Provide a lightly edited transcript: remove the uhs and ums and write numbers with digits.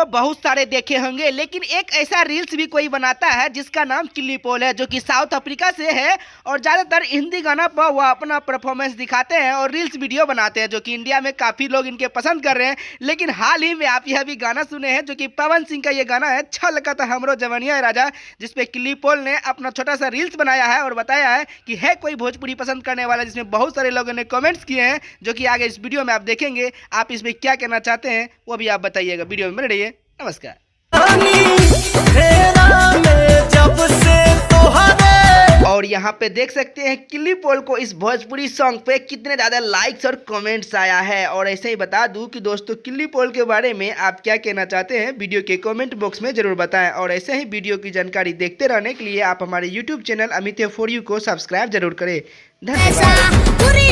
तो बहुत सारे देखे होंगे, लेकिन एक ऐसा रील्स भी कोई बनाता है जिसका नाम किल्ली पोल है, जो कि साउथ अफ्रीका से है और ज़्यादातर हिंदी गाना पर वह अपना परफॉर्मेंस दिखाते हैं और रील्स वीडियो बनाते हैं, जो कि इंडिया में काफ़ी लोग इनके पसंद कर रहे हैं। लेकिन हाल ही में आप यह भी गाना सुने हैं जो कि पवन सिंह का ये गाना है, छलकत हमरो जवनिया राजा, जिसपे किल्ली पोल ने अपना छोटा सा रील्स बनाया है और बताया है कि है कोई भोजपुरी पसंद करने वाला, जिसमें बहुत सारे लोगों ने कमेंट्स किए हैं, जो कि आगे इस वीडियो में आप देखेंगे। आप इसमें क्या कहना चाहते हैं वो भी आप बताइएगा। वीडियो में बने रहिए। नमस्कार। और यहाँ पे देख सकते हैं किल्ली पोल को इस भोजपुरी सॉन्ग पे कितने ज़्यादा लाइक्स और कमेंट्स आया है। और ऐसे ही बता दूं कि दोस्तों किल्ली पोल के बारे में आप क्या कहना चाहते हैं, वीडियो के कमेंट बॉक्स में जरूर बताएं। और ऐसे ही वीडियो की जानकारी देखते रहने के लिए आप हमारे YouTube channel Amit for you को सब्सक्राइब जरूर करें। धन्यवाद।